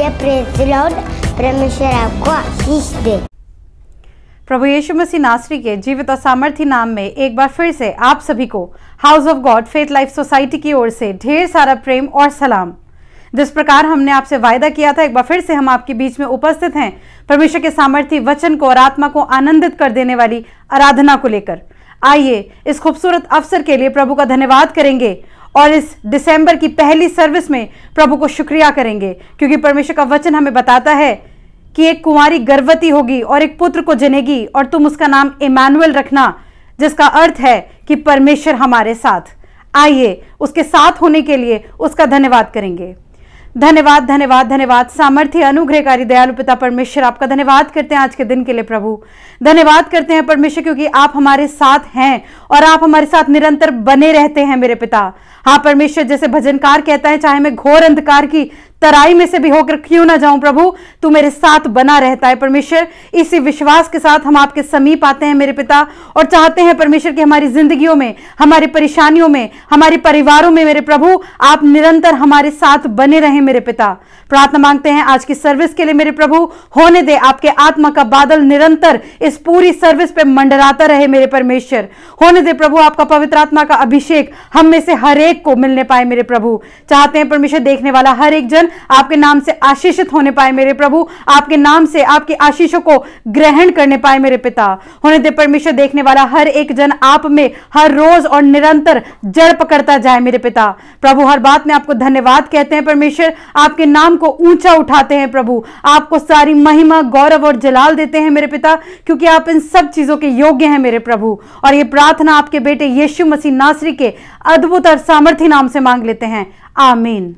Hallelujah, praise the Lord. परमेश्वर आपको आशीष दे। प्रभु यीशु मसीह नासरी के जीवित और सामर्थी नाम में एक बार फिर से आप सभी को house of God faith life society की ओर से ढेर सारा प्रेम और सलाम। जिस प्रकार हमने आपसे वायदा किया था, एक बार फिर से हम आपके बीच में उपस्थित हैं परमेश्वर के सामर्थी वचन को और आत्मा को आनंदित कर देने वाली आराधना को लेकर। आइए इस खूबसूरत अवसर के लिए प्रभु का धन्यवाद करेंगे और इस दिसंबर की पहली सर्विस में प्रभु को शुक्रिया करेंगे, क्योंकि परमेश्वर का वचन हमें बताता है कि एक कुंवारी गर्भवती होगी और एक पुत्र को जनेगी और तुम उसका नाम इमानुएल रखना, जिसका अर्थ है कि परमेश्वर हमारे साथ। आइए उसके साथ होने के लिए उसका धन्यवाद करेंगे। धन्यवाद धन्यवाद धन्यवाद सामर्थ्य अनुग्रहकारी दयालु पिता परमेश्वर, आपका धन्यवाद करते हैं आज के दिन के लिए। प्रभु धन्यवाद करते हैं परमेश्वर, क्योंकि आप हमारे साथ हैं और आप हमारे साथ निरंतर बने रहते हैं मेरे पिता। हाँ परमेश्वर, जैसे भजनकार कहता है, चाहे मैं घोर अंधकार की तराई में से भी होकर क्यों ना जाऊं, प्रभु तू मेरे साथ बना रहता है। परमेश्वर, इसी विश्वास के साथ हम आपके समीप आते हैं मेरे पिता और चाहते हैं परमेश्वर कि हमारी जिंदगियों में, हमारी परेशानियों में, हमारे परिवारों में मेरे प्रभु आप निरंतर हमारे साथ बने रहें मेरे पिता। प्रार्थना मांगते हैं आज की सर्विस के लिए मेरे प्रभु, होने दे आपके आत्मा का बादल निरंतर इस पूरी सर्विस पे मंडराता रहे मेरे परमेश्वर। होने दे प्रभु आपका पवित्र आत्मा का अभिषेक हम में से हर एक को मिलने पाए मेरे प्रभु। चाहते हैं परमेश्वर देखने वाला हर एक जन आपके नाम से आशीषित होने पाए मेरे प्रभु, आपके नाम से आपकी आशीषों को ग्रहण करने पाए मेरे पिता। होने दे परमेश्वर देखने वाला हर एक जन आप में हर रोज और निरंतर जड़ पकड़ता जाए मेरे पिता। प्रभु हर बात में आपको धन्यवाद कहते हैं परमेश्वर, आपके नाम को ऊंचा उठाते हैं प्रभु, आपको सारी महिमा गौरव और जलाल देते हैं मेरे पिता, क्योंकि आप इन सब चीजों के योग्य हैं मेरे प्रभु। और ये प्रार्थना आपके बेटे यीशु मसीह नासरी के अद्भुत और सामर्थी नाम से मांग लेते हैं, आमीन।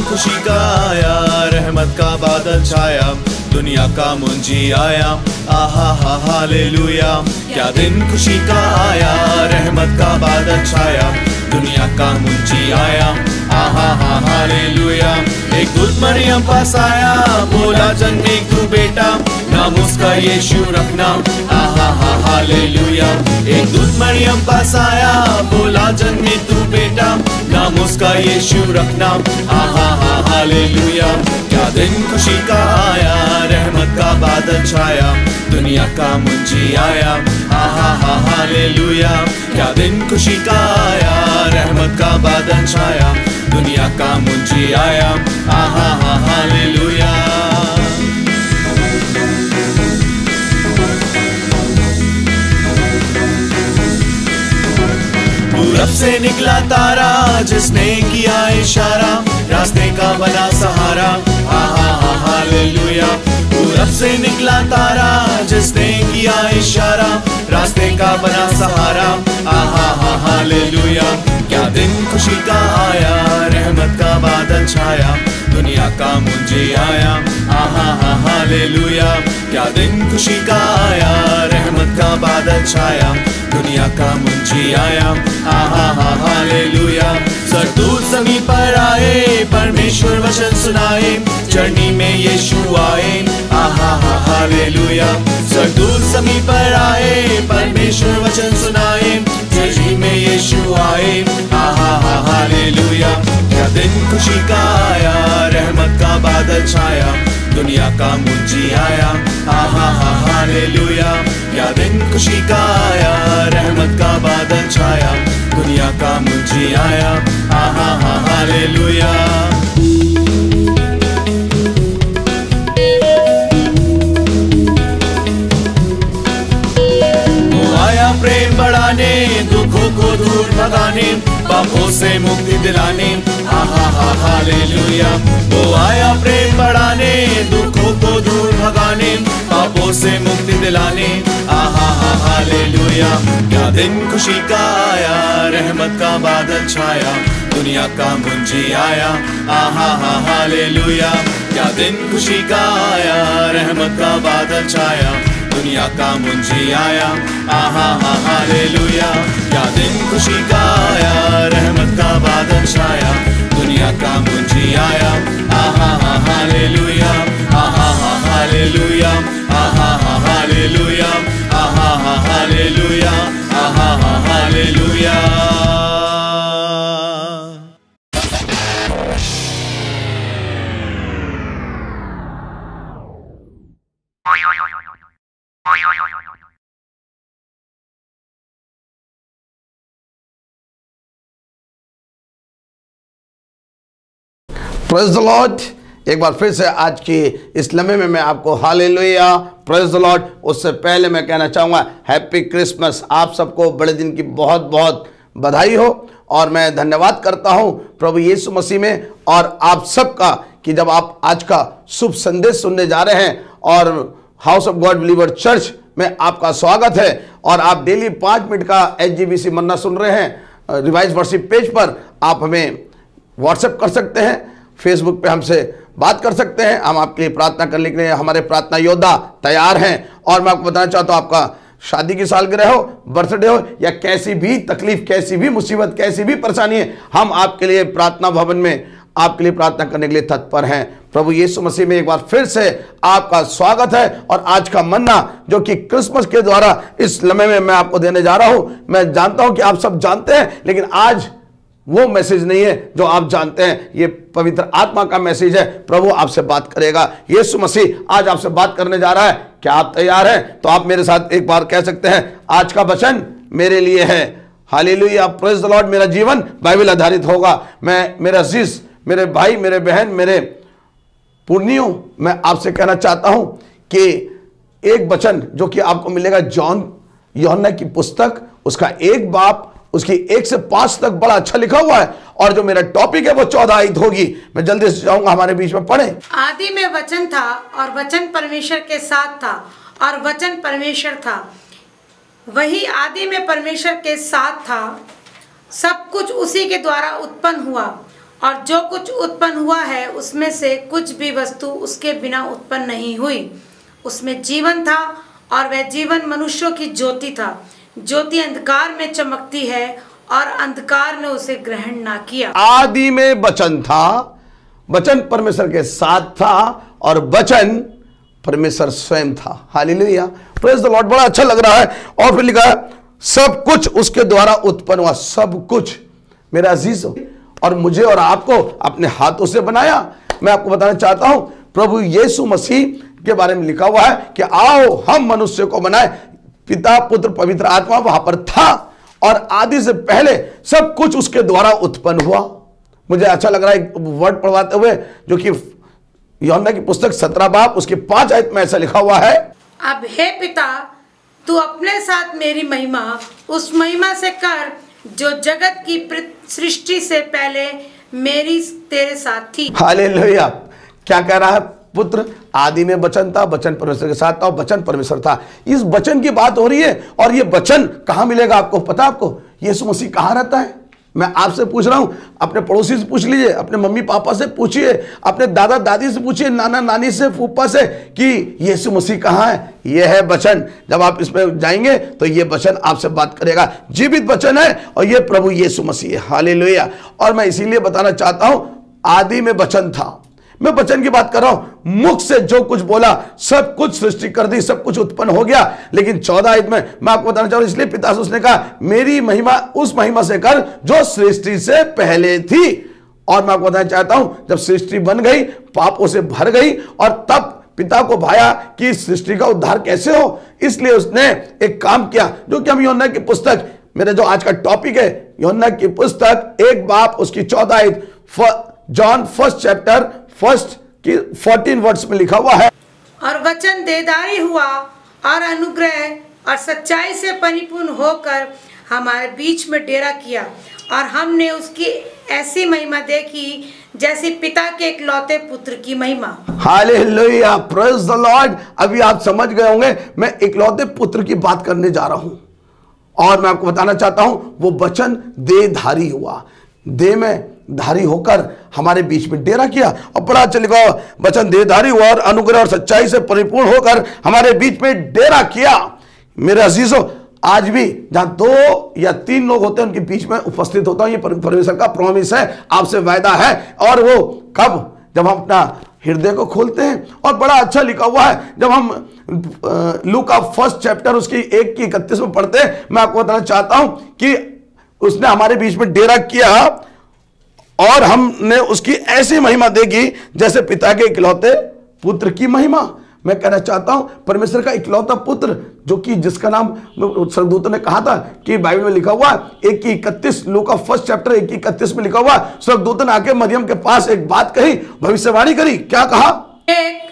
खुशी का आया, रहमत का बादल छाया, दुनिया का मुंजी आया, आहा हा हालेलुया। क्या दिन खुशी का आया, रहमत का बादल छाया, दुनिया का मुंजी आया, आहा हा हालेलुया। एक दूत मरियम पास आया, बोला जन्मे तू बेटा, नाम उसका यीशु रखना, आहा हा हालेलुया। एक दूत मरियम पास आया, बोला जन्मे तू बेटा, नाम उसका यीशु रखना, आहा हा हालेलुया। क्या दिन खुशी का आया, रहमत का बादल छाया, दुनिया का मुंजी आया, आहा हा हालेलुया। क्या दिन खुशी का आया, रहमत का बादल छाया, दुनिया का मुंजी आया, आहा हा हालेलुया। पूरब से निकला तारा, जिसने किया इशारा, रास्ते का बना सहारा, आहा हा हालेलुया। पूरब से निकला तारा, जिसने किया इशारा, रास्ते का बना सहारा, आहा हा हालेलुया। क्या दिन खुशी का आया, रहमत का बादल छाया, दुनिया का मुंजी आया, आहा हा हालेलुया। क्या दिन खुशी का आया, रहमत का बादल छाया, दुनिया का मुंजी आया, आहा हा हालेलुया। सरदूत समीप पर आए, परमेश्वर वचन सुनाए, चरनी में यीशु आए, आहा हा हालेलुया। सरदूत समीप पर आए, परमेश्वर वचन सुनाए, चरनी में यीशु आए, आहा हा हालेलुया। क्या दिन खुशी का आया, रहमत का बादल छाया, दुनिया का मुंजी आया, आहा हा हालेलुया। क्या दिन खुशी का आया, रहमत का बादल छाया, दुनिया का मुंजी आया, आहा हा हालेलुया। वो आया प्रेम बढ़ाने, दुखों को दूर भगाने, पापों से मुक्ति दिलाने, आहा हा हालेलुया। वो आया प्रेम बढ़ाने, दुखों को दूर भगाने, पापों से मुक्ति दिलाने, आहा हा हालेलुया। क्या दिन खुशी का आया, रहमत का बादल छाया, दुनिया का मुंजी आया, आहा हा हालेलुया। क्या दिन खुशी का आया, रहमत का बादल छाया, दुनिया का मुंजी आया, आहा हा हालेलुया। क्या दिन खुशी का आया, रहमत का बादल छाया, दुनिया का मुंजी आया, आहा हा हालेलुया, आहा हा हालेलुया, आहा हा हालेलुया। Praise the Lord. एक बार फिर से आज की इस लम्हे में मैं आपको हालेलुया, प्रेज द लॉर्ड। उससे पहले मैं कहना चाहूँगा हैप्पी क्रिसमस। आप सबको बड़े दिन की बहुत बहुत बधाई हो और मैं धन्यवाद करता हूँ प्रभु यीशु मसीह में और आप सबका कि जब आप आज का शुभ संदेश सुनने जा रहे हैं और house of God believer church में आपका स्वागत है। और आप डेली 5 मिनट का HGBC मन्ना सुन रहे हैं रिवाइज वर्शिप पेज पर। आप हमें व्हाट्सएप कर सकते हैं, फेसबुक पे हमसे बात कर सकते हैं। हम आपके लिए प्रार्थना करने के लिए हमारे प्रार्थना योद्धा तैयार हैं। और मैं आपको बताना चाहता हूँ, आपका शादी की सालगिरह हो, बर्थडे हो या कैसी भी तकलीफ, कैसी भी मुसीबत, कैसी भी परेशानी है, हम आपके लिए प्रार्थना भवन में आपके लिए प्रार्थना करने के लिए तत्पर हैं। प्रभु यीशु मसीह में एक बार फिर से आपका स्वागत है। और आज का मन्ना जो कि क्रिसमस के द्वारा इस लम्हे में मैं आपको देने जा रहा हूं, मैं जानता हूं कि आप सब जानते हैं, लेकिन आज वो मैसेज नहीं है जो आप जानते हैं। ये पवित्र आत्मा का मैसेज है। प्रभु आपसे बात करेगा। यीशु मसीह आज आपसे बात करने जा रहा है। क्या आप तैयार हैं? तो आप मेरे साथ एक बार कह सकते हैं, आज का वचन मेरे लिए है। Hallelujah, praise the Lord. मेरा जीवन बाइबल आधारित होगा। मैं, मेरे अजीज, मेरे भाई, मेरे बहन, मेरे पुण्यों, मैं आपसे कहना चाहता हूं कि एक वचन जो कि आपको मिलेगा यूहन्ना की पुस्तक, उसका 1 बाब, उसकी 1 से 5 तक बड़ा अच्छा लिखा हुआ है। और जो मेरा टॉपिक है वो 14 आयत होगी। मैं जल्दी से जाऊंगा, हमारे बीच में पढ़े। आदि में वचन था और वचन परमेश्वर के साथ था और वचन परमेश्वर था। वही आदि में परमेश्वर के साथ था। सब कुछ उसी के द्वारा उत्पन्न हुआ और जो कुछ उत्पन्न हुआ है उसमें से कुछ भी वस्तु उसके बिना उत्पन्न नहीं हुई। उसमें जीवन था और वह जीवन मनुष्यों की ज्योति था। ज्योति अंधकार में चमकती है और अंधकार ने उसे ग्रहण ना किया। आदि में वचन था, वचन परमेश्वर के साथ था और वचन परमेश्वर स्वयं था। Hallelujah, praise the Lord. बड़ा अच्छा लग रहा है। और फिर लिखा है सब कुछ उसके द्वारा उत्पन्न हुआ। सब कुछ मेरे अजीजों और मुझे और आपको अपने हाथों से बनाया। मैं आपको बताना चाहता हूं, प्रभु यीशु मसीह के बारे में लिखा हुआ है कि आओ हम मनुष्य को बनाए। पिता, पुत्र, पवित्र आत्मा वहां पर था और आदि से पहले सब कुछ उसके द्वारा उत्पन्न हुआ। मुझे अच्छा लग रहा है एक वर्ड पढ़वाते हुए जो कि यूहन्ना की पुस्तक 17 बाब उसके 5 आयत में ऐसा लिखा हुआ है, अब हे पिता, तू अपने साथ मेरी महिमा उस महिमा से कर जो जगत की सृष्टि से पहले मेरी तेरे साथ थी। हालेलुया। क्या कह रहा है? पुत्र, आदि में वचन था, वचन परमेश्वर के साथ था और वचन परमेश्वर था। इस वचन की बात हो रही है। और ये वचन कहां मिलेगा आपको पता? आपको यीशु मसीह कहां रहता है? मैं आपसे पूछ रहा हूं, अपने पड़ोसी से पूछ लीजिए, अपने मम्मी पापा से पूछिए, अपने दादा दादी से पूछिए, नाना नानी से, फूफा से कि यीशु मसीह कहां है। यह है वचन। जब आप इसमें जाएंगे तो ये वचन आपसे बात करेगा। जीवित वचन है और ये प्रभु यीशु मसीह है। हालेलुया। और मैं इसीलिए बताना चाहता हूं, आदि में वचन था। मैं वचन की बात कर रहा हूं। मुख से जो कुछ बोला सब कुछ सृष्टि कर दी, सब कुछ उत्पन्न हो गया। लेकिन 14 आयत में मैं आपको बताना चाहूं, इसलिए पिता से उसने कहा मेरी महिमा उस महिमा से कर जो सृष्टि से पहले थी। और मैं आपको बताना चाहता हूं, जब सृष्टि बन गई, पापों से भर गई और तब पिता को भाया कि सृष्टि का उद्धार कैसे हो। इसलिए उसने एक काम किया जो कि हम यूहन्ना की पुस्तक, मेरा जो आज का टॉपिक है, यूहन्ना की पुस्तक 1 बाब उसकी 14 आयत, जॉन 1 चैप्टर 1 की 14 वर्ड्स में लिखा हुआ है, और वचन देदारी हुआ और अनुग्रह और सच्चाई से परिपूर्ण होकर हमारे बीच में डेरा किया और हमने उसकी ऐसी महिमा देखी जैसे पिता के इकलौते पुत्र की महिमा। Hallelujah, praise the Lord. अभी आप समझ गए होंगे मैं इकलौते पुत्र की बात करने जा रहा हूं। और मैं आपको बताना चाहता हूं, वो वचन देहधारी हुआ, देह में धारी होकर हमारे बीच में डेरा किया। और बड़ा अच्छा लिखा, वचन देहधारी हुआ और अनुग्रह और सच्चाई से परिपूर्ण होकर हमारे बीच में डेरा किया। मेरे अजीजों, आज भी जहां 2 या 3 लोग होते हैं उनके बीच में उपस्थित होता हूं। ये परमेश्वर का प्रॉमिस है, आपसे वायदा है। और वो कब? जब हम अपना हृदय को खोलते हैं। और बड़ा अच्छा लिखा हुआ है, जब हम लूका 1 चैप्टर उसकी 1 की 31 में पढ़ते हैं, मैं आपको बताना चाहता हूं कि उसने हमारे बीच में डेरा किया और हमने उसकी ऐसी महिमा देखी जैसे पिता के इकलौते पुत्र की महिमा। मैं कहना चाहता हूं परमेश्वर का इकलौता पुत्र, जो कि जिसका नाम स्वर्गदूतों ने कहा था कि बाइबल में लिखा हुआ 1 की 31, लूका 1 चैप्टर 1 की 31 में लिखा हुआ, स्वर्गदूतों ने आके मरियम के पास एक बात कही, भविष्यवाणी करी। क्या कहा? एक,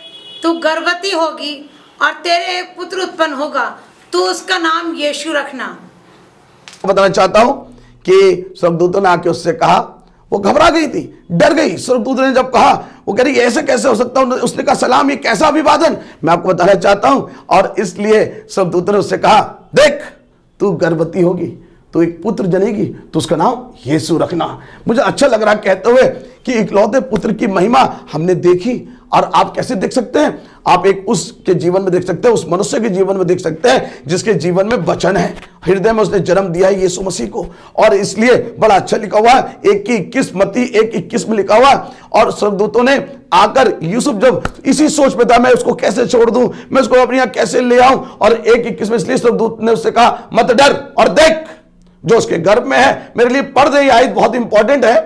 तू गर्भवती होगी और तेरे एक पुत्र उत्पन्न होगा, तू उसका नाम यीशु रखना। बताना चाहता हूं कि स्वर्गदूतों ने आके उससे कहा, वो घबरा गई थी, डर गई। स्वर्गदूत ने जब कहा, वो कह रही ऐसे कैसे हो सकता है? उसने कहा सलाम, ये कैसा अभिवादन? मैं आपको बताना चाहता हूं, और इसलिए स्वर्गदूत ने उससे कहा, देख तू गर्भवती होगी, तो एक पुत्र जनेगी, तो उसका नाम यीशु रखना। मुझे अच्छा लग रहा कहते हुए कि इकलौते पुत्र की महिमा हमने देखी। और आप कैसे देख सकते हैं? आप एक उसके जीवन में देख सकते हैं, उस मनुष्य के जीवन में देख सकते हैं जिसके जीवन में वचन है, हृदय में उसने जन्म दिया है यीशु मसीह को। और इसलिए बड़ा अच्छा लिखा हुआ है, 1 की 21 मत्ती 1:21 में लिखा हुआ। और स्वर्गदूतों ने आकर, यूसुफ जब इसी सोच में था, मैं उसको कैसे छोड़ दूं, मैं उसको अपने यहां कैसे ले आऊं, और 1:21 में इसलिए स्वर्गदूत ने उससे कहा, मत डर और देख जो उसके गर्भ में है। मेरे लिए पढ़ दे, आयत बहुत इंपॉर्टेंट है।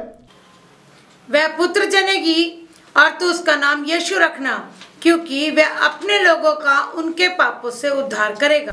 वह पुत्र जनेगी और तू उसका नाम यीशु रखना, क्योंकि वह अपने लोगों का उनके पापों से उद्धार करेगा।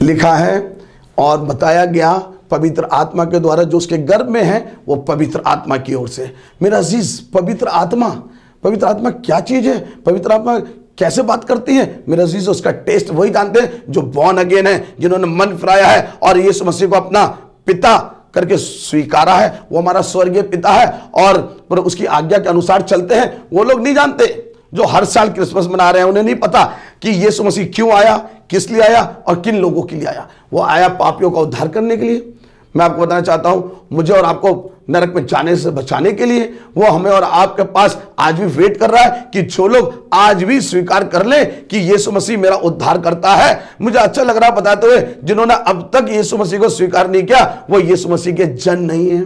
लिखा है और बताया गया पवित्र आत्मा के द्वारा, जो उसके गर्भ में है वो पवित्र आत्मा की ओर से। मेरा अजीज, पवित्र आत्मा क्या चीज है? पवित्र आत्मा कैसे बात करती है? मेरा अजीज, उसका टेस्ट वही जानते हैं जो बॉर्न अगेन है, जिन्होंने मन फिराया है और यीशु मसीह को अपना पिता करके स्वीकारा है। वो हमारा स्वर्गीय पिता है और उसकी आज्ञा के अनुसार चलते हैं। वो लोग नहीं जानते जो हर साल क्रिसमस मना रहे हैं, उन्हें नहीं पता कि यीशु मसीह क्यों आया, किस लिए आया और किन लोगों के लिए आया। वो आया पापियों का उद्धार करने के लिए। मैं आपको बताना चाहता हूं, मुझे और आपको नरक में जाने से बचाने के लिए वो हमें और आपके पास आज भी वेट कर रहा है कि जो लोग आज भी स्वीकार कर ले कि यीशु मसीह मेरा उद्धार करता है। मुझे अच्छा लग रहा है बताते हुए, जिन्होंने अब तक यीशु मसीह को स्वीकार नहीं किया वो यीशु मसीह के जन नहीं है।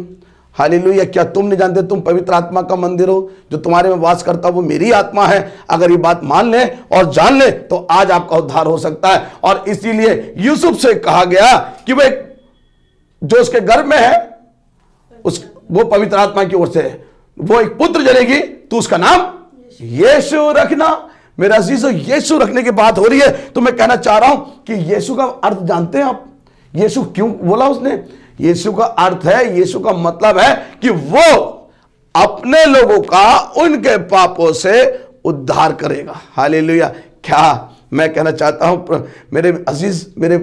हालेलुया। क्या तुम नहीं जानते तुम पवित्र आत्मा का मंदिर हो? जो तुम्हारे में वास करता वो मेरी आत्मा है। अगर ये बात मान ले और जान ले तो आज आपका उद्धार हो सकता है। और इसीलिए यूसुफ से कहा गया कि वो जो उसके गर्भ में है वो पवित्र आत्मा की ओर से है, वो एक पुत्र जनेगी, तो उसका नाम यीशु रखना। मेरा अजीजों, यीशु रखने की बात हो रही है तो मैं कहना चाह रहा हूं कि यीशु का अर्थ जानते हैं आप? यीशु क्यों बोला उसने? यीशु का अर्थ है, यीशु का मतलब है कि वो अपने लोगों का उनके पापों से उद्धार करेगा। हालेलुया। क्या मैं कहना चाहता हूं मेरे अजीज, मेरे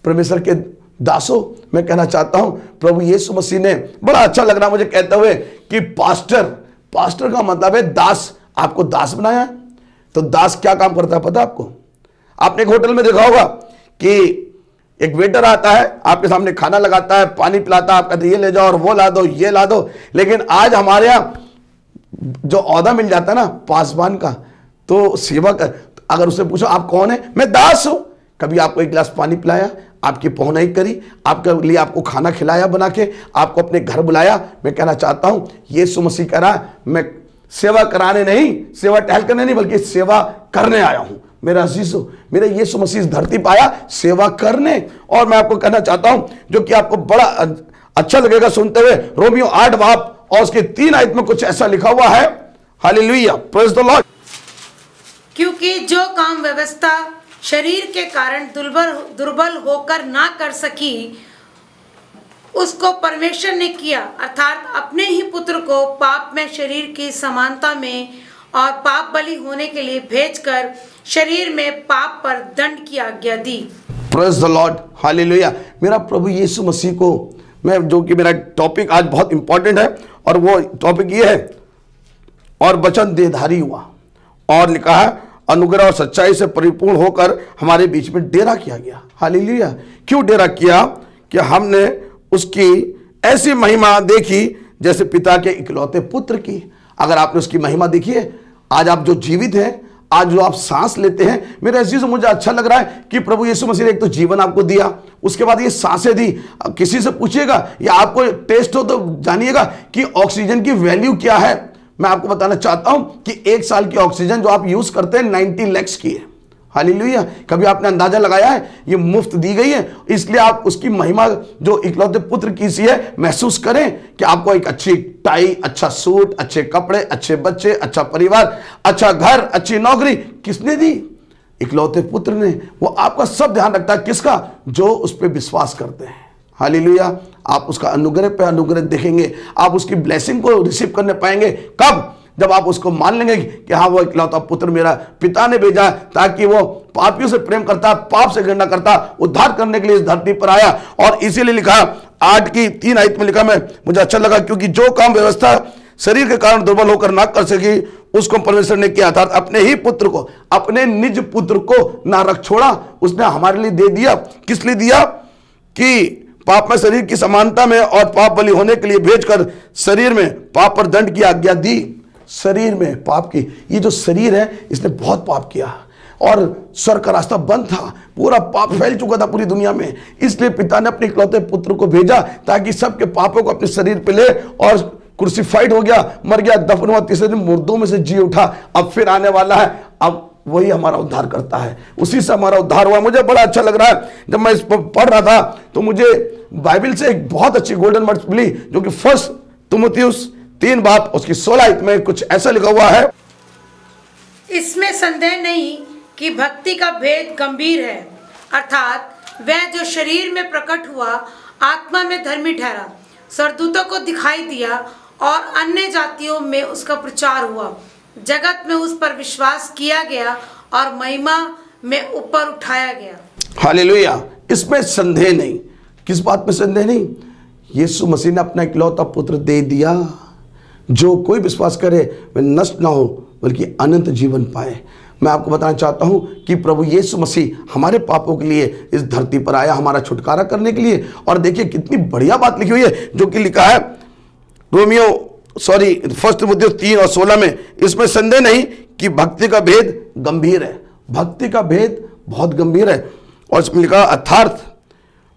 परमेश्वर के दासों, मैं कहना चाहता हूं प्रभु यीशु मसीह ने, बड़ा अच्छा लग रहा मुझे कहते हुए कि पास्टर का मतलब है दास। आपको दास बनाया है तो दास क्या काम करता है पता है आपको? आपने एक होटल में देखा होगा कि एक वेटर आता है, आपके सामने खाना लगाता है, पानी पिलाता है, आप कहते ये ले जाओ और वो ला दो, ये ला दो। लेकिन आज हमारे यहां जो औहदा मिल जाता है ना पासवान का, तो सेवा कर, अगर उससे पूछो आप कौन है, मैं दास हूं। कभी आपको एक गिलास पानी पिलाया, आपकी पहुनाई करी, आपके लिए आपको खाना खिलाया बना के, आपको अपने घर बुलाया। मैं कहना चाहता हूं यीशु मसीह कह रहा है, मैं सेवा कराने नहीं, सेवा टहल करने नहीं, बल्कि सेवा करने आया हूं। मेरा अजीजों, मेरा यीशु मसीह इस धरती पर आया सेवा करने। और मैं आपको कहना चाहता हूं जो कि आपको बड़ा अच्छा लगेगा सुनते हुए, रोमियो 8 बाब और उसके 3 आयत में कुछ ऐसा लिखा हुआ है। Hallelujah, praise the Lord. क्योंकि जो काम व्यवस्था शरीर के कारण दुर्बल होकर ना कर सकी, उसको परमेश्वर ने किया, अर्थात अपने ही पुत्र को पाप में शरीर की समानता में और पाप बलि होने के लिए भेजकर शरीर में पाप पर दंड की आज्ञा दी। Praise the Lord. हालेलुया। मेरा प्रभु यीशु मसीह को मैं, जो कि मेरा टॉपिक आज बहुत इंपॉर्टेंट है और वो टॉपिक ये है, और वचन देहधारी हुआ और लिखा है अनुग्रह और सच्चाई से परिपूर्ण होकर हमारे बीच में डेरा किया गया। हालेलुया। क्यों डेरा किया? कि हमने उसकी ऐसी महिमा देखी जैसे पिता के इकलौते पुत्र की। अगर आपने उसकी महिमा देखी है, आज आप जो जीवित हैं, आज जो आप सांस लेते हैं, मेरे अजीज मुझे अच्छा लग रहा है कि प्रभु यीशु मसीह ने एक तो जीवन आपको दिया, उसके बाद ये सांसें दी। किसी से पूछिएगा या आपको टेस्ट हो तो जानिएगा कि ऑक्सीजन की वैल्यू क्या है। मैं आपको बताना चाहता हूं कि 1 साल की ऑक्सीजन जो आप यूज करते हैं 90 लाख की है। हालेलुया। कभी आपने अंदाजा लगाया है? ये मुफ्त दी गई है, इसलिए आप उसकी महिमा जो इकलौते पुत्र की सी है महसूस करें कि आपको एक अच्छी टाई, अच्छा सूट, अच्छे कपड़े, अच्छे बच्चे, अच्छा परिवार, अच्छा घर, अच्छी नौकरी किसने दी? इकलौते पुत्र ने। वो आपका सब ध्यान रखता है, किसका? जो उस पर विश्वास करते हैं। हालेलुया। आप उसका अनुग्रह पे अनुग्रह देखेंगे, आप उसकी ब्लेसिंग को रिसीव करने पाएंगे। कब? जब आप उसको मान लेंगे कि हाँ वो इकलौता पुत्र मेरा पिता ने भेजा ताकि वो पापियों से प्रेम करता, पाप से घृणा करता, उद्धार करने के लिए इस धरती पर आया। और इसीलिए लिखा 8 की 3 आयत में लिखा, मुझे अच्छा लगा, क्योंकि जो काम व्यवस्था शरीर के कारण दुर्बल होकर ना कर सकी उसको परमेश्वर ने किया था। अपने ही पुत्र को, अपने निज पुत्र को ना रख छोड़ा, उसने हमारे लिए दे दिया। किस लिए दिया? कि पाप में शरीर की समानता में और पाप बलि होने के लिए भेजकर शरीर में पाप पर दंड की आज्ञा दी। शरीर में पाप की, ये जो शरीर है इसने बहुत पाप किया और स्वर्ग का रास्ता बंद था, पूरा पाप फैल चुका था पूरी दुनिया में। इसलिए पिता ने अपने इकलौते पुत्र को भेजा ताकि सबके पापों को अपने शरीर पे ले, और क्रूसिफाइड हो गया, मर गया, दफन हुआ, तीसरे दिन मुर्दों में से जी उठा, अब फिर आने वाला है। अब वही हमारा उद्धार करता है, उसी से हमारा उद्धार हुआ। मुझे बड़ा अच्छा लग रहा है, जब मैं इस पर पढ़ रहा था तो मुझे बाइबल से एक बहुत अच्छी गोल्डन वर्ड्स मिली, जो कि 1 तीमुथियुस 3 बाब उसकी 16 में कुछ ऐसा लिखा हुआ है। इसमें संदेह नहीं कि भक्ति का भेद गंभीर है, अर्थात वह जो शरीर में प्रकट हुआ आत्मा में धर्मी ठहरा, स्वर्गदूतों को दिखाई दिया और अन्य जातियों में उसका प्रचार हुआ, जगत में उस पर विश्वास किया गया और महिमा में ऊपर उठाया गया। हालेलुया। इसमें संदेह नहीं। किस बात में संदेह नहीं? यीशु मसीह ने अपना इकलौता पुत्र दे दिया, जो कोई विश्वास करे वह नष्ट ना हो बल्कि अनंत जीवन पाए। मैं आपको बताना चाहता हूं कि प्रभु यीशु मसीह हमारे पापों के लिए इस धरती पर आया, हमारा छुटकारा करने के लिए। और देखिए कितनी बढ़िया बात लिखी हुई है, जो कि लिखा है 1 तीमुथियुस 3 और 16 में। इसमें संदेह नहीं कि भक्ति का भेद गंभीर है। भक्ति का भेद बहुत गंभीर है। और इसमें लिखा अर्थात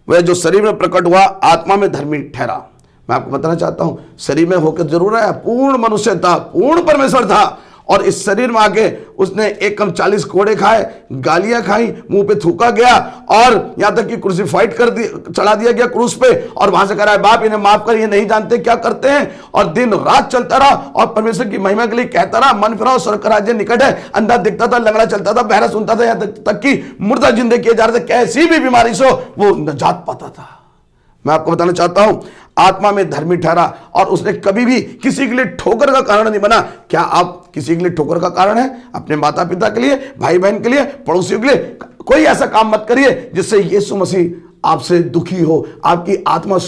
वह जो शरीर में प्रकट हुआ आत्मा में धर्मी ठहरा। मैं आपको बताना चाहता हूं, शरीर में होकर जरूर आया, पूर्ण मनुष्य था, पूर्ण परमेश्वर था, और इस शरीर में आके उसने 1 कम 40 कोड़े खाए, गालियां खाई, मुंह पे थूका गया, और यहां तक कि क्रूसिफाइड चढ़ा दिया गया क्रूस पे, और वहां से कह रहा है बाप इन्हें माफ कर, ये नहीं जानते क्या करते हैं। और दिन रात चलता रहा और परमेश्वर की महिमा के लिए कहता रहा, मन फिराओ स्वर्ग का राज्य निकट है। अंधा दिखता था, लंगड़ा चलता था, बहरा सुनता था, यहां तक कि मुर्दा जिंदे किए जा रहे थे, कैसी भी बीमारी से वो निजात पाता था। मैं आपको बताना चाहता हूं, आत्मा में धर्मी ठहरा, और उसने कभी भी किसी के लिए ठोकर का कारण नहीं बना। क्या आप किसी के लिए ठोकर का कारण है? अपने माता पिता के लिए, भाई बहन के लिए, पड़ोसियों के लिए कोई ऐसा काम मत करिए जिससे यीशु मसीह आपसे दुखी हो, आपकी आत्मा,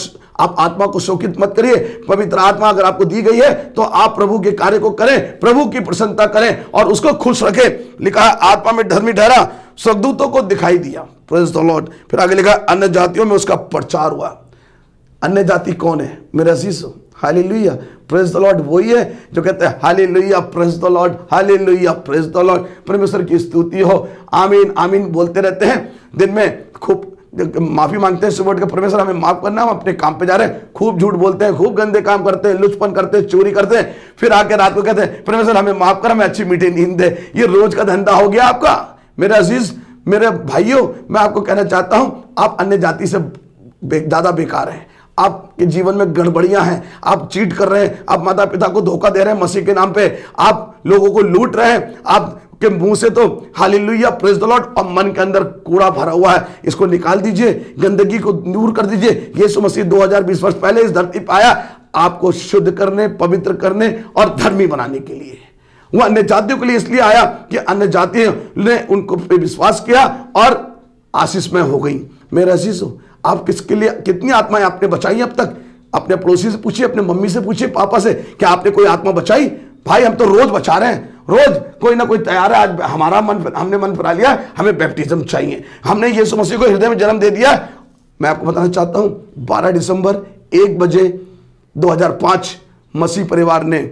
आप आत्मा को शोकित मत करिए। पवित्र आत्मा अगर आपको दी गई है तो आप प्रभु के कार्य को करें, प्रभु की प्रसन्नता करें और उसको खुश रखें। लिखा है आत्मा में धर्मी ठहरा, स्वर्गदूतों को दिखाई दिया। Praise the Lord. फिर आगे लिखा अन्य जातियों में उसका प्रचार हुआ। अन्य जाति कौन है मेरे अजीजों? Hallelujah, praise the Lord. वही है जो कहते हैं hallelujah, praise the Lord, hallelujah, praise the Lord. परमेश्वर की स्तुति हो, आमीन आमीन बोलते रहते हैं। दिन में खूब माफी मांगते हैं सुबह उठ के, परमेश्वर हमें माफ करना, हम अपने काम पे जा रहे हैं। खूब झूठ बोलते हैं, खूब गंदे काम करते हैं, लुचपन करते हैं, चोरी करते हैं, फिर आके रात को कहते हैं परमेश्वर हमें माफ कर, हमें अच्छी मीठी नींद दे। ये रोज का धंधा हो गया आपका। मेरे अजीज, मेरे भाइयों, मैं आपको कहना चाहता हूं, आप अन्य जाति से ज्यादा बेकार हैं। आपके जीवन में गड़बड़ियां हैं, आप चीट कर रहे हैं, आप माता पिता को धोखा दे रहे हैं मसीह के नाम पे, आप लोगों को लूट रहे हैं, आपके मुंह से तो हालेलुया प्रेज द लॉर्ड और मन के अंदर कूड़ा भरा हुआ है। इसको निकाल दीजिए, गंदगी को दूर कर दीजिए। यीशु मसीह 2020 वर्ष पहले इस धरती पर आया आपको शुद्ध करने, पवित्र करने और धर्मी बनाने के लिए। वह अन्य जातियों के लिए इसलिए आया कि अन्य जातियों ने उनको पे विश्वास किया और आशीषमय हो गई। मेरे अजीजों, आप किसके लिए कितनी आत्माएं आपने बचाई अब तक? अपने पड़ोसी से पूछिए, अपने मम्मी से पूछिए, पापा से, क्या आपने कोई आत्मा बचाई? भाई हम तो रोज बचा रहे हैं, रोज कोई ना कोई तैयार है। आज हमारा हमने मन फिरा लिया, हमें बैप्टिज्म चाहिए, हमने यीशु मसीह को हृदय में जन्म दे दिया। मैं आपको बताना चाहता हूं 12 दिसंबर 1 बजे 2005 मसीह परिवार ने,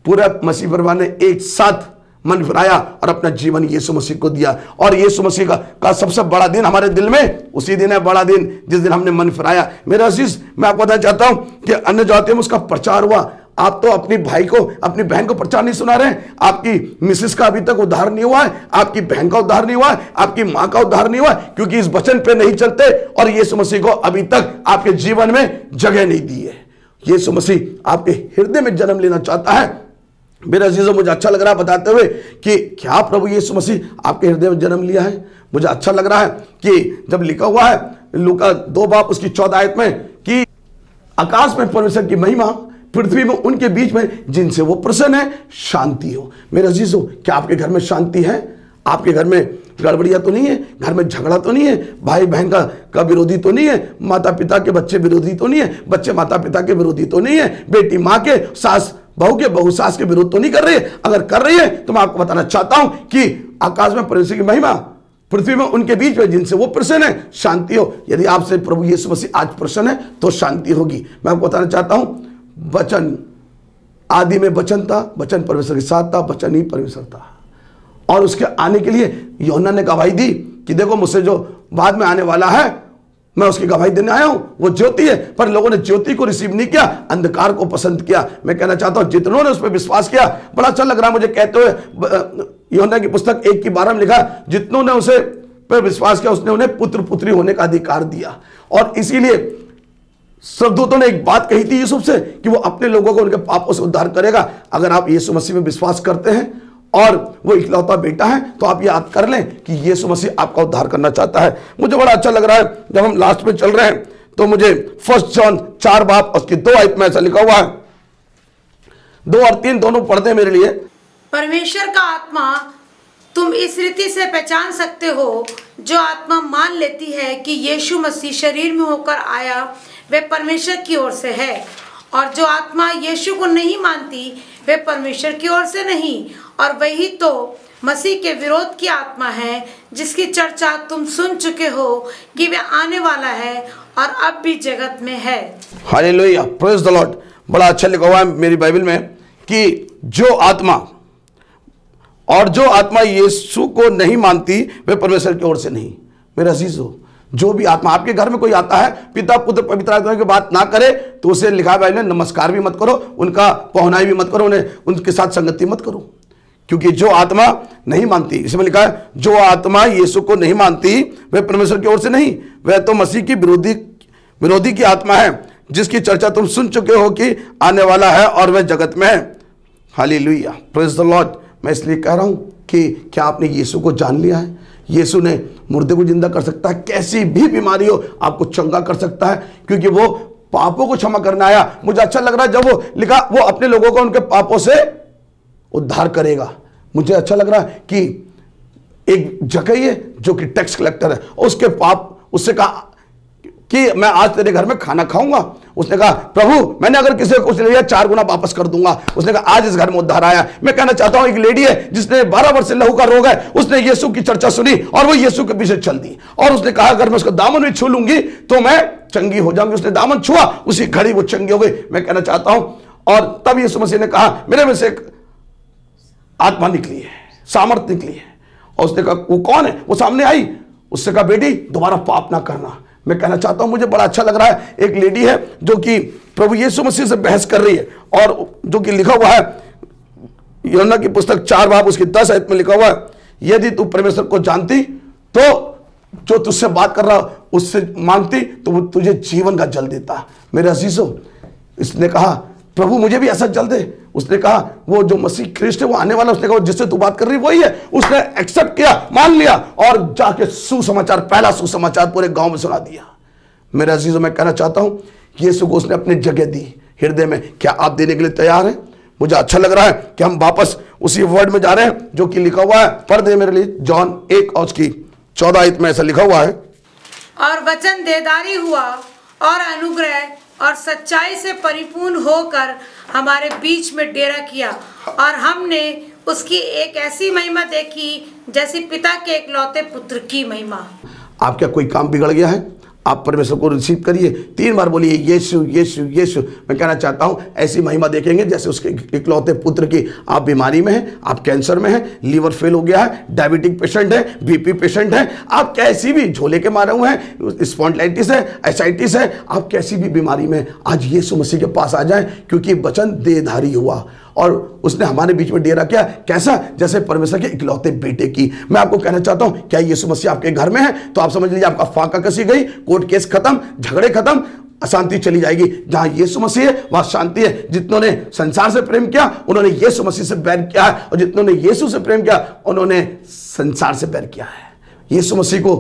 पूरा मसीह परिवार ने एक साथ मन फिराया और अपना जीवन यीशु मसीह को दिया। और यीशु मसीह का सबसे बड़ा दिन हमारे दिल में उसी दिन है, बड़ा दिन जिस दिन हमने मन फिराया। मेरा अजीज, मैं आपको बताना चाहता हूं कि अन्य जातियों में उसका प्रचार हुआ। आप तो अपनी भाई को, अपनी बहन को प्रचार नहीं सुना रहे हैं। आपकी मिसेस का अभी तक उद्धार नहीं हुआ है, आपकी बहन का उद्धार नहीं हुआ है, आपकी मां का उद्धार नहीं हुआ है, क्योंकि इस वचन पे नहीं चलते और यीशु मसीह को अभी तक आपके जीवन में जगह नहीं दी है। यीशु मसीह आपके हृदय में जन्म लेना चाहता है। मेरे अजीजों, मुझे अच्छा लग रहा है बताते हुए कि क्या प्रभु यीशु मसीह आपके हृदय में जन्म लिया है। मुझे अच्छा लग रहा है कि जब लिखा हुआ है लूका 2 बाब उसकी 14 आयत में कि आकाश में परमेश्वर की महिमा, पृथ्वी में उनके बीच में जिनसे वो प्रसन्न है, शांति हो। मेरे अजीजों, क्या आपके घर में शांति है? आपके घर में गड़बड़ियां तो नहीं है? घर में झगड़ा तो नहीं है? भाई बहन का विरोधी तो नहीं है? माता पिता के बच्चे विरोधी तो नहीं है? बच्चे माता पिता के विरोधी तो नहीं है? बेटी माँ के, सास बहू के, बहू सास के विरोध तो नहीं कर रही है? अगर कर रही है तो मैं आपको बताना चाहता हूं कि आकाश में परमेश्वर की महिमा, पृथ्वी में उनके बीच में जिनसे वो प्रसन्न है, शांति हो। यदि आपसे प्रभु यीशु मसीह आज प्रसन्न है तो शांति होगी। मैं आपको बताना चाहता हूं, वचन आदि में वचन था, वचन परमेश्वर के साथ था, वचन ही परमेश्वर था। और उसके आने के लिए यूहन्ना ने गवाही दी कि देखो मुझसे जो बाद में आने वाला है, मैं उसकी गवाही देने आया हूं, वो ज्योति है। पर लोगों ने ज्योति को रिसीव नहीं किया, अंधकार को पसंद किया। मैं कहना चाहता हूं जितनों ने उस पर विश्वास किया, बड़ा अच्छा लग रहा है मुझे कहते हुए, यूहन्ना की पुस्तक 1:12 में लिखा, जितनों ने उसे पर विश्वास किया उसने उन्हें पुत्र पुत्री होने का अधिकार दिया। और इसीलिए स्वर्गदूतों ने एक बात कही थी यूसुफ से कि वो अपने लोगों को उनके पापों से उद्धार करेगा। अगर आप यीशु मसीह में विश्वास करते हैं और वो इकलौता बेटा है तो आप याद कर लें कि यीशु मसीह आपका उद्धार करना चाहता है। मुझे बड़ा अच्छा लग रहा है जब हम लास्ट में चल रहे हैं तो मुझे 1 जॉन 4 बाब उसकी 2 आयत में ऐसा लिखा हुआ है, 2 और 3 दोनों पढ़ दे मेरे लिए। परमेश्वर का आत्मा तुम इस रीति से पहचान सकते हो, जो आत्मा मान लेती है कि यीशु मसीह शरीर में होकर आया वे परमेश्वर की ओर से है, और जो आत्मा यीशु को नहीं मानती वे परमेश्वर की ओर से नहीं। और वही तो मसीह के विरोध की आत्मा है, जिसकी चर्चा तुम सुन चुके हो कि वे आने वाला है और अब भी जगत में है। Hallelujah, praise the Lord. बड़ा अच्छा लिखा हुआ है मेरी बाइबल में कि जो आत्मा यीशु को नहीं मानती वे परमेश्वर की ओर से नहीं। मेरे अजीजों, जो भी आत्मा आपके घर में कोई आता है, पिता पुत्र पवित्र आत्मा की बात ना करे तो उसे लिखा है बाइबल में, नमस्कार भी मत करो, उनका पहुनाई भी मत करो, उन्हें उनके साथ संगति मत करो, क्योंकि जो आत्मा नहीं मानती, इसमें लिखा है जो आत्मा यीशु को नहीं मानती वह परमेश्वर की ओर से नहीं, वह तो मसीह की विरोधी की आत्मा है, जिसकी चर्चा तुम सुन चुके हो कि आने वाला है और वह जगत में है। Hallelujah, praise the Lord. मैं इसलिए कह रहा हूं कि क्या आपने यीशु को जान लिया है? यीशु ने मुर्दे को जिंदा कर सकता है, कैसी भी बीमारी हो आपको चंगा कर सकता है, क्योंकि वो पापों को क्षमा करने आया। मुझे अच्छा लग रहा है जब वो लिखा वो अपने लोगों को उनके पापों से उद्धार करेगा। मुझे अच्छा लग रहा है कि एक जकई है जो कि टैक्स कलेक्टर है, उसके पाप, उससे कहा कि मैं आज तेरे घर में खाना खाऊंगा। उसने कहा प्रभु मैंने अगर किसी को कुछ ले लिया 4 गुना वापस कर दूंगा। उसने कहा आज इस घर में उद्धार आया। मैं कहना चाहता हूं एक लेडी है जिसने 12 वर्ष से लहू का रोग है, उसने यीशु की चर्चा सुनी और वो यीशु के पीछे चल दी और उसने कहा अगर मैं उसका दामन भी छू लूंगी तो मैं चंगी हो जाऊंगी। उसने दामन छुआ, उसी घड़ी वो चंगी हो गई। मैं कहना चाहता हूं, और तब यीशु मसीह ने कहा मेरे में से एक आत्मा निकली है, सामर्थ निकली है। और उसने कहा वो कौन है? वो सामने आई, उससे कहा बेटी दोबारा पाप ना करना। मैं कहना चाहता हूं मुझे बड़ा अच्छा लग रहा है, एक लेडी है जो कि प्रभु यीशु मसीह से बहस कर रही है, और जो कि लिखा हुआ है यूहन्ना की पुस्तक 4 बाब उसकी 10 आयत में लिखा हुआ है, यदि तू परमेश्वर को जानती तो जो तुझसे बात कर रहा उससे मांगती तो वो तुझे जीवन का जल देता। मेरे अजीजों, इसने कहा प्रभु मुझे भी ऐसा जल दे। उसने कहा वो जो मसीह ख्रिस्ट है वो आने वाला, उसने कहा जिससे तू बात कर रही वही है। उसने एक्सेप्ट किया, मान लिया और जाके सुसमाचार, पहला सुसमाचार पूरे गांव में सुना दिया। मेरे अजीजों, मैं कहना चाहता हूं यीशु को उसने अपनी जगह दी हृदय में। क्या आप देने के लिए तैयार हैं? मुझे अच्छा लग रहा है कि हम वापस उसी वर्ड में जा रहे हैं जो कि लिखा हुआ है, पढ़ दे मेरे लिए जॉन 1 और उसकी 14 आयत में ऐसा लिखा हुआ है, और वचन देदारी हुआ और अनुग्रह और सच्चाई से परिपूर्ण होकर हमारे बीच में डेरा किया, और हमने उसकी एक ऐसी महिमा देखी जैसी पिता के इकलौते पुत्र की महिमा। आप क्या कोई काम बिगड़ गया है? आप परमेश्वर को रिसीव करिए, 3 बार बोलिए यीशु यीशु यीशु। मैं कहना चाहता हूं ऐसी महिमा देखेंगे जैसे उसके इकलौते पुत्र की। आप बीमारी में हैं, आप कैंसर में हैं, लीवर फेल हो गया है, डायबिटिक पेशेंट है, बीपी पेशेंट है, आप कैसी भी झोले के मारे हुए हैं, स्पॉन्डिलाइटिस है, एसाइटिस है, आप कैसी भी बीमारी में आज यीशु मसीह के पास आ जाएं, क्योंकि वचन देहधारी हुआ और उसने हमारे बीच में डेरा किया। कैसा? जैसे परमेश्वर के इकलौते बेटे की। मैं आपको कहना चाहता हूं, क्या यीशु मसीह आपके घर में है तो आप समझ लीजिए आपका फाका कसी गई, कोर्ट केस खत्म, झगड़े खत्म, अशांति चली जाएगी। जहां यीशु मसीह है वहां शांति है। जितनों ने संसार से प्रेम किया उन्होंने यीशु मसीह से बैर किया है, और जितनों ने यीशु से प्रेम किया उन्होंने संसार से बैर किया है। यीशु मसीह को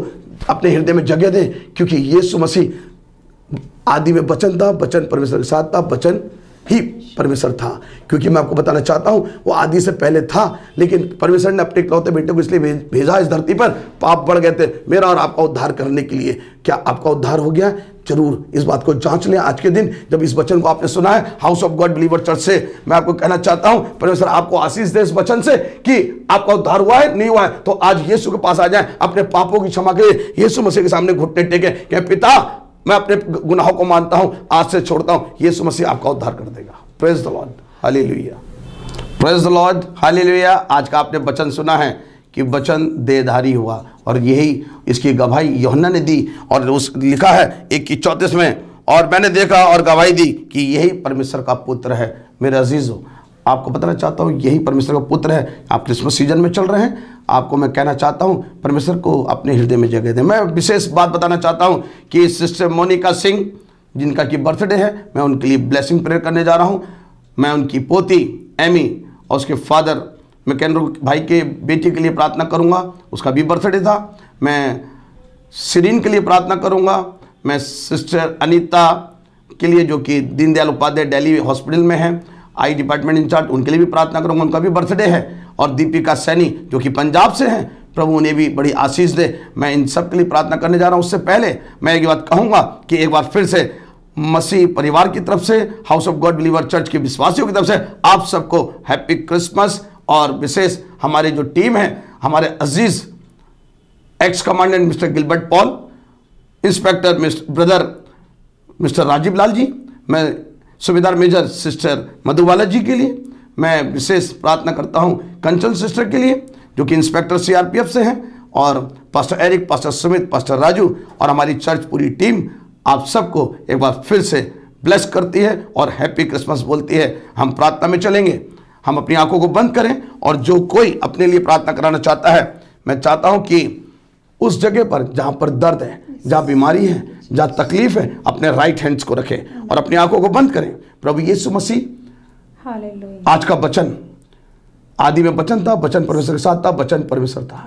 अपने हृदय में जगह दें, क्योंकि यीशु मसीह आदि में वचन था, वचन परमेश्वर के साथ था, वचन ही परमेश्वर था। क्योंकि मैं आपको बताना चाहता हूं वो आदि से पहले था, लेकिन परमेश्वर ने अपने इकलौते बेटे को इसलिए भेजा इस धरती पर, पाप बढ़ गए थे मेरा और आपका उद्धार करने के लिए। क्या आपका उद्धार हो गया? जरूर इस बात को जांच लें। आज के दिन जब इस वचन को आपने सुना है house of God believer church से, मैं आपको कहना चाहता हूं परमेश्वर आपको आशीष दे इस वचन से कि आपका उद्धार हुआ है, नहीं हुआ है तो आज यीशु के पास आ जाए, अपने पापों की क्षमा के लिए यीशु मसीह के सामने घुटने टेके कि पिता मैं अपने गुनाहों को मानता हूं, आज से छोड़ता हूं, यीशु मसीह आपका उद्धार कर देगा। Praise the Lord, hallelujah, praise the Lord, hallelujah. आज का आपने वचन सुना है कि वचन देहधारी हुआ, और यही इसकी गवाही यूहन्ना ने दी, और उस लिखा है 1:34 में, और मैंने देखा और गवाही दी कि यही परमेश्वर का पुत्र है। मेरे अजीजों, आपको बताना चाहता हूँ यही परमेश्वर का पुत्र है। आप क्रिसमस सीजन में चल रहे हैं, आपको मैं कहना चाहता हूँ परमेश्वर को अपने हृदय में जगह दें। मैं विशेष बात बताना चाहता हूँ कि सिस्टर मोनिका सिंह जिनका कि बर्थडे है, मैं उनके लिए ब्लेसिंग प्रेयर करने जा रहा हूँ। मैं उनकी पोती एमी और उसके फादर मैकेंड्रो भाई के बेटी के लिए प्रार्थना करूँगा, उसका भी बर्थडे था। मैं सिरीन के लिए प्रार्थना करूँगा। मैं सिस्टर अनीता के लिए जो कि दीनदयाल उपाध्याय दिल्ली हॉस्पिटल में है, आई डिपार्टमेंट इंचार्ज, उनके लिए भी प्रार्थना करूँगा, उनका भी बर्थडे है। और दीपिका सैनी जो कि पंजाब से हैं, प्रभु उन्हें भी बड़ी आशीष दे। मैं इन सब के लिए प्रार्थना करने जा रहा हूँ। उससे पहले मैं एक बात कहूँगा कि एक बार फिर से मसीह परिवार की तरफ से, house of God believer church के विश्वासियों की तरफ से आप सबको हैप्पी क्रिसमस। और विशेष हमारे जो टीम है, हमारे अजीज ex commandant mister Gilbert Paul, inspector brother mister Rajiv Lal ji, मैं सूबेदार मेजर सिस्टर मधुबाला जी के लिए मैं विशेष प्रार्थना करता हूं। कंचन सिस्टर के लिए जो कि इंस्पेक्टर सीआरपीएफ से हैं, और pastor Eric, pastor Sumit, pastor Raju और हमारी चर्च पूरी टीम आप सबको एक बार फिर से ब्लेस करती है और हैप्पी क्रिसमस बोलती है। हम प्रार्थना में चलेंगे, हम अपनी आंखों को बंद करें, और जो कोई अपने लिए प्रार्थना कराना चाहता है, मैं चाहता हूं कि उस जगह पर जहां पर दर्द है, जहां बीमारी है, जहां तकलीफ है, अपने राइट हैंड्स को रखें और अपनी आंखों को बंद करें। प्रभु यीशु मसीह, हालेलुया, आज का वचन आदि में वचन था, वचन परमेश्वर के साथ था, वचन परमेश्वर था,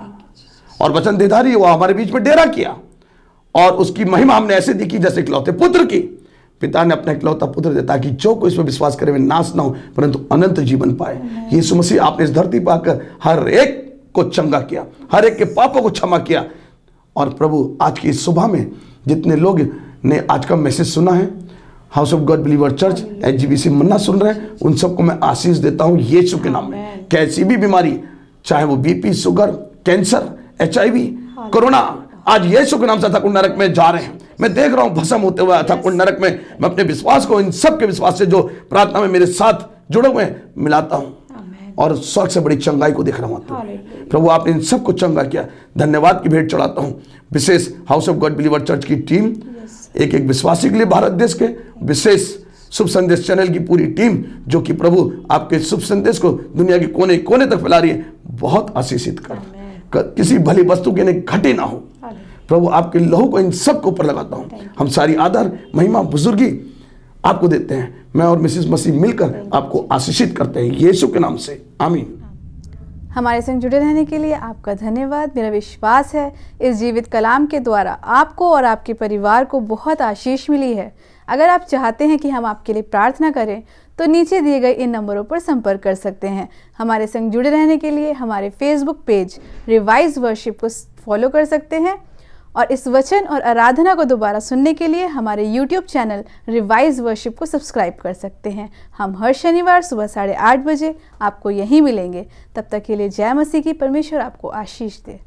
और वचन देहधारी हुआ, हमारे बीच में डेरा किया, और उसकी महिमा हमने ऐसे देखी जैसे इकलौते पुत्र की। पिता ने अपना इकलौता पुत्र दिया ताकि जो कोई इस पर विश्वास करे वे नाश ना हो परंतु अनंत जीवन पाए। यीशु मसीह आपने इस धरती पर आकर हर एक को चंगा किया, हर एक के पापों को क्षमा किया। और प्रभु आज की इस सुबह में जितने लोग ने आज का मैसेज सुना है, house of God believer church HGBC मन्ना सुन रहे हैं, उन सबको मैं आशीष देता हूं यीशु के नाम में। कैसी भी बीमारी, चाहे वो BP, sugar, cancer, HIV, corona, आज यीशु के नाम से अथाकुंड नरक में जा रहे हैं। मैं देख रहा हूं भस्म होते हुए अथाकुंड नरक में। मैं अपने विश्वास को इन सब के विश्वास से जो प्रार्थना में मेरे साथ जुड़े हुए हैं मिलाता हूं, और स्वर्ग से बड़ी चंगाई को देख रहा हूं। प्रभु आपने इन सबको चंगा किया, धन्यवाद की भेंट चढ़ाता हूं। विशेष house of God believer church की टीम, एक एक विश्वासी के लिए भारत देश के, विशेष शुभ संदेश चैनल की पूरी टीम जो कि प्रभु आपके शुभ संदेश को दुनिया के कोने कोने तक फैला रही है, बहुत आशीषित कर, किसी भली वस्तु के लिए घटे ना हो। प्रभु आपके लहू को इन सबके ऊपर लगाता हूं। हम सारी आदर, महिमा, बुजुर्गी आपको देते हैं। मैं और मिसेस मसीह मिलकर आपको आशीषित करते हैं यीशु के नाम से, आमीन। हमारे संग जुड़े रहने के लिए आपका धन्यवाद। मेरा विश्वास है इस जीवित कलाम के द्वारा आपको और आपके परिवार को बहुत आशीष मिली है। अगर आप चाहते हैं कि हम आपके लिए प्रार्थना करें तो नीचे दिए गए इन नंबरों पर संपर्क कर सकते हैं। हमारे संग जुड़े रहने के लिए हमारे फेसबुक पेज रिवाइज वर्शिप को फॉलो कर सकते हैं, और इस वचन और आराधना को दोबारा सुनने के लिए हमारे YouTube चैनल रिवाइज वर्शिप को सब्सक्राइब कर सकते हैं। हम हर शनिवार सुबह 8:30 बजे आपको यहीं मिलेंगे। तब तक के लिए जय मसीह की। परमेश्वर आपको आशीष दे।